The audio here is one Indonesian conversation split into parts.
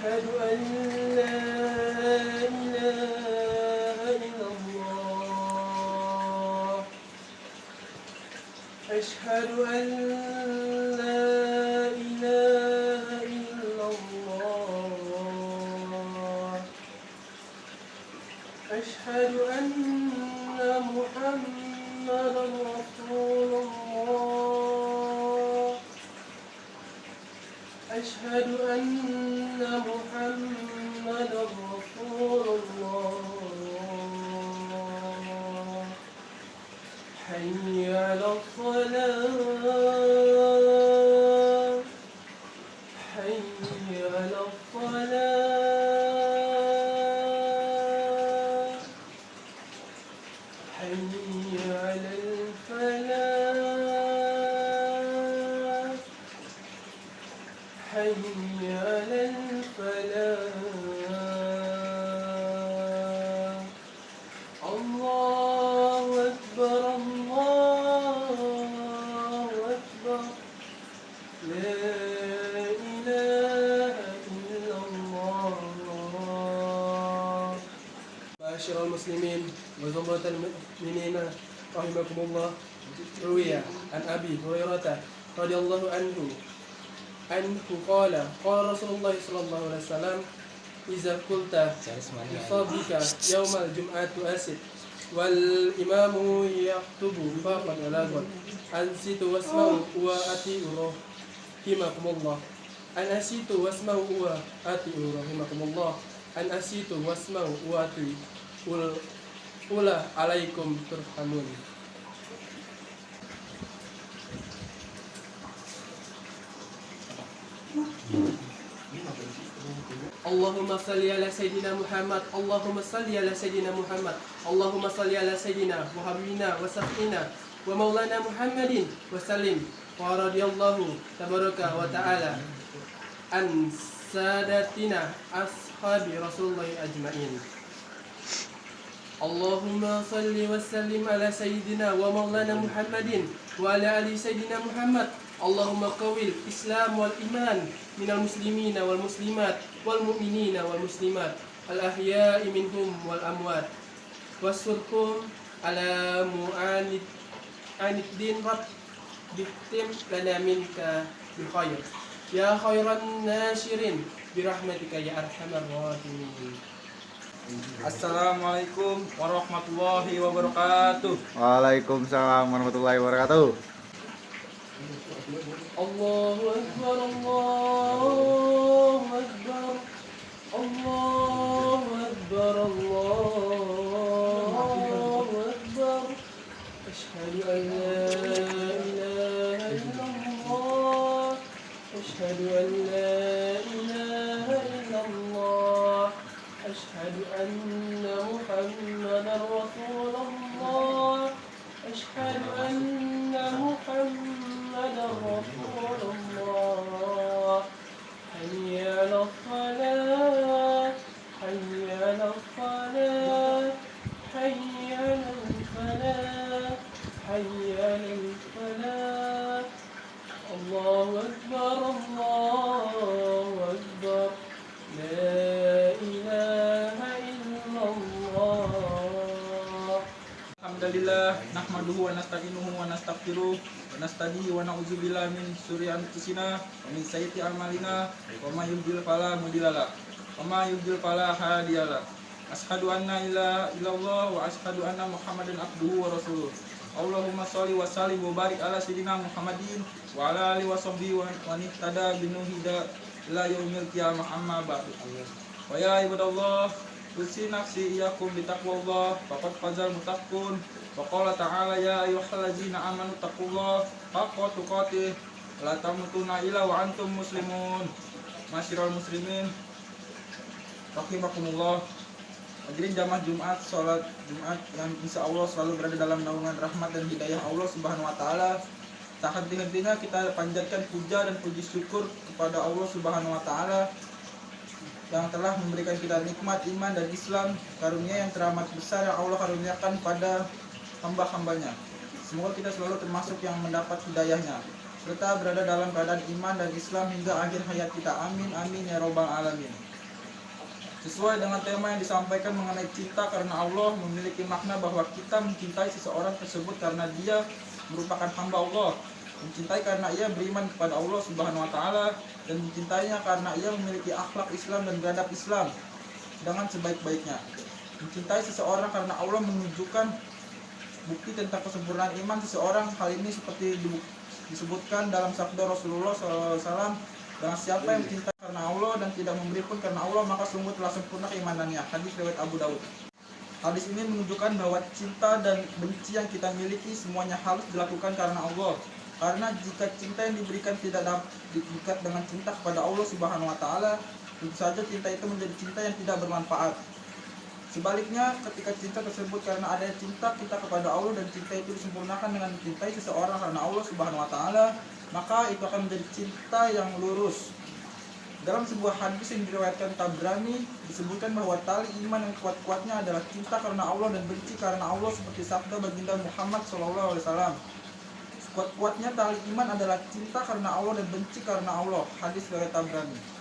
أشهد أن لا إله إلا الله أشهد أن لا إله إلا الله أشهد أن محمدا رسول الله أشهد أن محمدا رسول الله حي على الصلاة حي على الصلاة حي على الفلاح حي على الفلاح الله أكبر الله أكبر لا إله إلا الله معاشر المسلمين وزمرة المؤمنين رحمكم الله روي عن أبي هريرة رضي الله عنه قال رسول الله صلى الله عليه وسلم إذا قلت بصدرك يوم الجمعة أسد والإمام يخطب فقد لغوا أنصتوا واسمعوا وأطيعوا رحمكم الله أنصتوا واسمعوا وأطيعوا رحمكم الله أنصتوا واسمعوا وأطيعوا أولى عليكم ترحمون. اللهم صل على سيدنا محمد اللهم صل على سيدنا محمد اللهم صل على سيدنا وحبيبنا وشفيعنا ومولانا محمد وسلم ورضي الله تبارك وتعالى عن سادتنا أصحاب رسول الله أجمعين. اللهم صل وسلم على سيدنا ومولانا محمد وعلى آل سيدنا محمد. اللهم قوي الإسلام والإيمان من المسلمين والمسلمات والمؤمنين والمسلمات الأحياء منهم والأموات واستركم على معاند الدين رب بكتم لنا منك بخير يا خير الناشرين برحمتك يا أرحم الراحمين. Assalamualaikum warahmatullahi wabarakatuh. Waalaikumsalam warahmatullahi wabarakatuh. الله أكبر الله أكبر الله أكبر الله أكبر أشهد أن لا إله إلا الله أشهد أن لا إله إلا الله أشهد أن محمدا رسول الله أشهد أن محمدا رسول الله حي على الصلاة حي على الصلاة حي على الفلاح حي على الفلاح الله أكبر الله أكبر لا إله إلا الله. Alhamdulillah nahmaduhu wa nasta'inuhu wa nastaghfiruh wa nasta'dihi wa na'udzubillahi min syururi anfusina wa min sayyiati a'malina wa may yudhlil fala mudhillalah wa may yudhlil fala hadiyalah. Asyhadu anna ilaha illallah wa asyhadu anna Muhammadan abduhu wa rasuluh. Allahumma shalli wa sallim wa barik ala sayyidina Muhammadin wa ala alihi wa sahbihi wa ihtada binuhida ila yaumil qiyamah amma ba'du. Wa ya ibadallah usi nafsi iyakum bitaqwallah faqad fazal muttaqun wa qala ta'ala ya ayyuhallazina amanu taqullah haqqa tuqatih la tamutunna illa wa antum muslimun. Masyiral muslimin rahimakumullah. Hadirin jamaah Jumat, sholat Jumat yang insya Allah selalu berada dalam naungan rahmat dan hidayah Allah Subhanahu wa taala. Tak henti-hentinya kita panjatkan puja dan puji syukur kepada Allah Subhanahu wa taala yang telah memberikan kita nikmat iman dan Islam, karunia yang teramat besar yang Allah karuniakan pada hamba-hambanya. Semoga kita selalu termasuk yang mendapat hidayahnya, serta berada dalam keadaan iman dan Islam hingga akhir hayat kita. Amin, amin, ya robbal alamin. Sesuai dengan tema yang disampaikan mengenai cinta karena Allah, memiliki makna bahwa kita mencintai seseorang tersebut karena dia merupakan hamba Allah, mencintai karena ia beriman kepada Allah Subhanahu wa taala, dan mencintainya karena ia memiliki akhlak Islam dan beradab Islam dengan sebaik-baiknya. Mencintai seseorang karena Allah menunjukkan bukti tentang kesempurnaan iman seseorang. Hal ini seperti disebutkan dalam sabda Rasulullah SAW, "Dengan siapa yang mencintai karena Allah dan tidak memberi pun karena Allah, maka sungguh telah sempurna keimanannya." Hadis riwayat Abu Daud. Hadis ini menunjukkan bahwa cinta dan benci yang kita miliki semuanya harus dilakukan karena Allah. Karena jika cinta yang diberikan tidak dapat diikat dengan cinta kepada Allah Subhanahu wa taala, tentu saja cinta itu menjadi cinta yang tidak bermanfaat. Sebaliknya, ketika cinta tersebut karena adanya cinta kita kepada Allah dan cinta itu disempurnakan dengan mencintai seseorang karena Allah Subhanahu wa taala, maka itu akan menjadi cinta yang lurus. Dalam sebuah hadis yang diriwayatkan Tabrani disebutkan bahwa tali iman yang kuat-kuatnya adalah cinta karena Allah dan benci karena Allah, seperti sabda baginda Muhammad SAW. Kuat-kuatnya tali iman adalah cinta karena Allah dan benci karena Allah. Hadis riwayat Tabrani.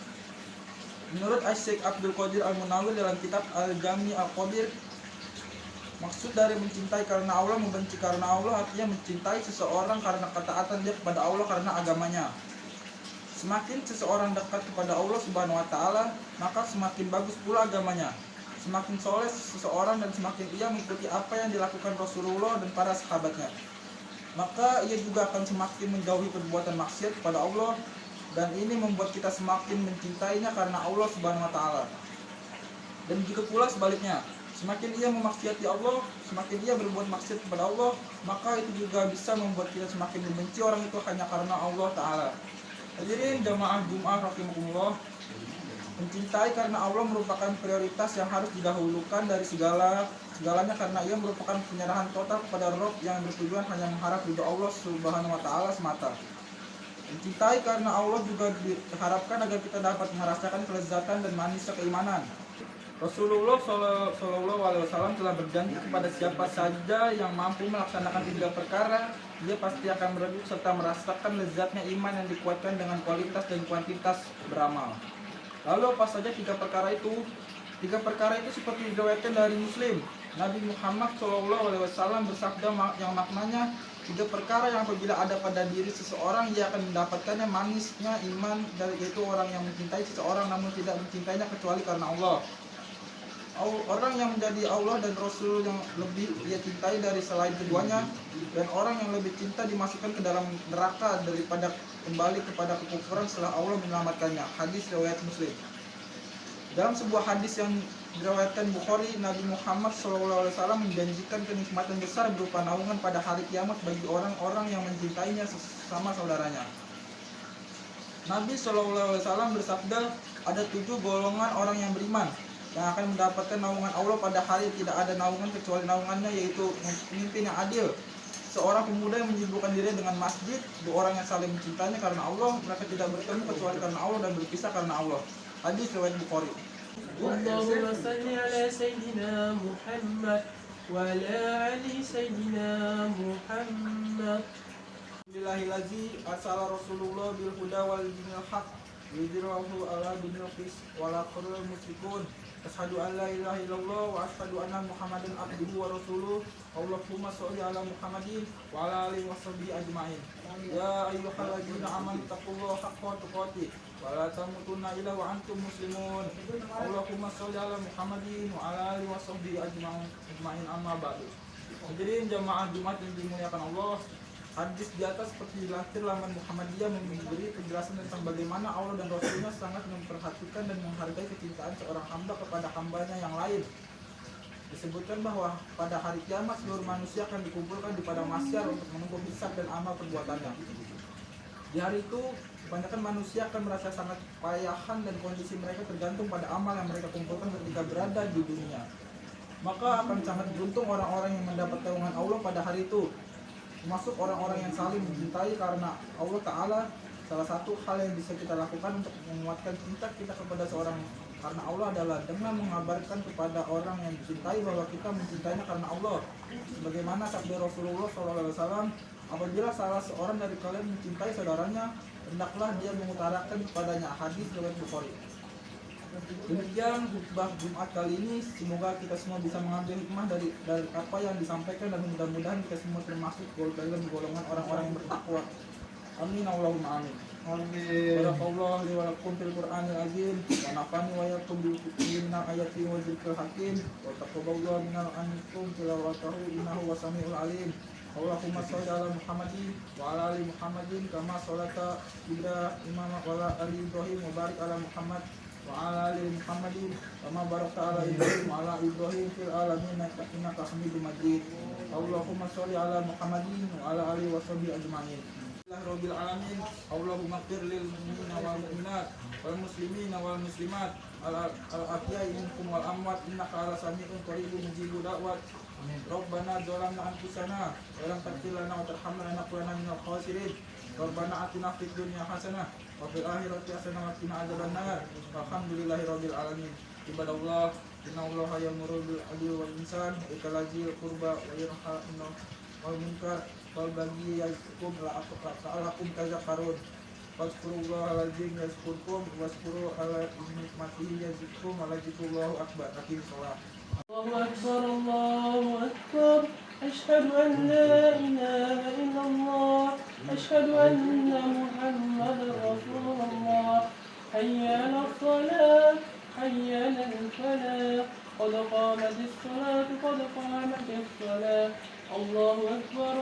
Menurut Syekh Abdul Qadir Al-Munawwir dalam kitab Al-Jami Al-Qadir, maksud dari mencintai karena Allah, membenci karena Allah artinya mencintai seseorang karena ketaatan dia kepada Allah karena agamanya. Semakin seseorang dekat kepada Allah Subhanahu wa taala, maka semakin bagus pula agamanya. Semakin soleh seseorang dan semakin ia mengikuti apa yang dilakukan Rasulullah dan para sahabatnya, maka ia juga akan semakin menjauhi perbuatan maksiat kepada Allah, dan ini membuat kita semakin mencintainya karena Allah Subhanahu wa taala. Dan juga pula sebaliknya, semakin ia memaksiati Allah, semakin ia berbuat maksiat kepada Allah, maka itu juga bisa membuat kita semakin membenci orang itu hanya karena Allah taala. Hadirin jamaah Jumat rahimakumullah, mencintai karena Allah merupakan prioritas yang harus didahulukan dari segalanya karena ia merupakan penyerahan total kepada Rabb yang bertujuan hanya mengharap ridho Allah Subhanahu wa taala semata. Mencintai karena Allah juga diharapkan agar kita dapat merasakan kelezatan dan manisnya keimanan. Rasulullah SAW telah berjanji kepada siapa saja yang mampu melaksanakan 3 perkara, dia pasti akan meredup serta merasakan lezatnya iman yang dikuatkan dengan kualitas dan kuantitas beramal. Lalu apa saja 3 perkara itu? 3 perkara itu seperti diriwayatkan dari Muslim. Nabi Muhammad SAW bersabda yang maknanya 3 perkara yang apabila ada pada diri seseorang, ia akan mendapatkannya manisnya iman, yaitu orang yang mencintai seseorang namun tidak mencintainya kecuali karena Allah. Orang yang menjadi Allah dan Rasul yang lebih ia cintai dari selain keduanya, dan orang yang lebih cinta dimasukkan ke dalam neraka daripada kembali kepada kekufuran setelah Allah menyelamatkannya. Hadis riwayat Muslim. Dalam sebuah hadis yang diriwayatkan Bukhari, Nabi Muhammad SAW menjanjikan kenikmatan besar berupa naungan pada hari kiamat bagi orang-orang yang mencintainya sesama saudaranya. Nabi SAW bersabda, ada 7 golongan orang yang beriman yang akan mendapatkan naungan Allah pada hari tidak ada naungan kecuali naungannya, yaitu pemimpin yang adil, seorang pemuda yang menyibukkan diri dengan masjid, 2 orang yang saling mencintainya karena Allah, mereka tidak bertemu kecuali karena Allah dan berpisah karena Allah. Hadis riwayat Bukhari. Allahumma salli ala Sayyidina Muhammad wa ala ali Sayyidina Muhammad. Alhamdulillahillazi arsala Rasulullah bil huda wal dinil haq yudhirahu ala dinil qis wala qurul musyrikun. Asyhadu an la ilaha illallah wa asyhadu anna Muhammadan abduhu wa rasuluh. Allahumma sholli ala Muhammadin wa ala alihi washabihi ajmain. Ya ayyuhalladzina amanu taqullaha haqqa tuqatih wa la tamutunna illa wa antum muslimun. Allahumma sholli ala Muhammadin wa ala alihi washabihi ajmain, amma ba'du. Hadirin jamaah Jumat yang dimuliakan Allah, hadis di atas seperti dilansir laman Muhammadiyah memberi penjelasan tentang bagaimana Allah dan Rasulnya sangat memperhatikan dan menghargai kecintaan seorang hamba kepada hambanya yang lain. Disebutkan bahwa pada hari kiamat seluruh manusia akan dikumpulkan di padang mahsyar untuk menunggu hisab dan amal perbuatannya. Di hari itu, kebanyakan manusia akan merasa sangat kepayahan dan kondisi mereka tergantung pada amal yang mereka kumpulkan ketika berada di dunia. Maka akan sangat beruntung orang-orang yang mendapat naungan Allah pada hari itu, termasuk orang-orang yang saling mencintai karena Allah Ta'ala. Salah satu hal yang bisa kita lakukan untuk menguatkan cinta kita kepada seorang karena Allah adalah dengan mengabarkan kepada orang yang dicintai bahwa kita mencintainya karena Allah. Sebagaimana sabda Rasulullah SAW, apabila salah seorang dari kalian mencintai saudaranya, hendaklah dia mengutarakan kepadanya. Hadis riwayat Bukhari. Demikian khutbah Jumat kali ini, semoga kita semua bisa mengambil hikmah dari apa yang disampaikan dan mudah-mudahan kita semua termasuk dalam golongan orang-orang yang bertakwa. Amin Allahumma amin. Barakallahu li wa lakum fil Qur'anil azim wa nafa'ani wa iyyakum bi ayati wa dzikril hakim wa taqabbalallahu minna ankum tilawatahu innahu wasami'ul alim. Allahumma shalli ala Muhammadin wa ala ali Muhammadin kama shalaita Ibrahim wa ala ali Ibrahim wa barik ala Muhammad wa ala ali Muhammadin kama barakta ala Ibrahim wa ala Ibrahim fil alamin innaka Hamidum Majid. Allahumma shalli ala Muhammadin wa ala ali wa sahbihi ajma'in. Rabbil alamin. Allahumma ighfir lil mu'minina wal mu'minat wal muslimina wal muslimat al ahya'i minkum wal amwat innaka ala sami'un qaribun mujibud da'wat. Rabbana zalamna anfusana wa lam taghfir lana wa tarhamna lanakunanna minal khasirin. Rabbana atina fid dunya hasanah wa fil akhirati hasanah wa qina adzabannar. Walhamdulillahirabbil alamin. Ibadallah, innallaha ya'muru bil 'adli wal ihsan wa ita'i dzil qurba wa yanha 'anil munkar wal baghi ya'izukum la'allakum tadhakkarun. Fadhkurullaha al-'azim yazkurkum washkuru ala nikmatihi yazidkum wa lazikrullahi akbar. Akhir salat. الله أكبر الله أكبر أشهد أن لا إله إلا الله أشهد أن محمدا رسول الله حي على الصلاة حي على الفلاح قد قامت الصلاة قد قامت الصلاة الله أكبر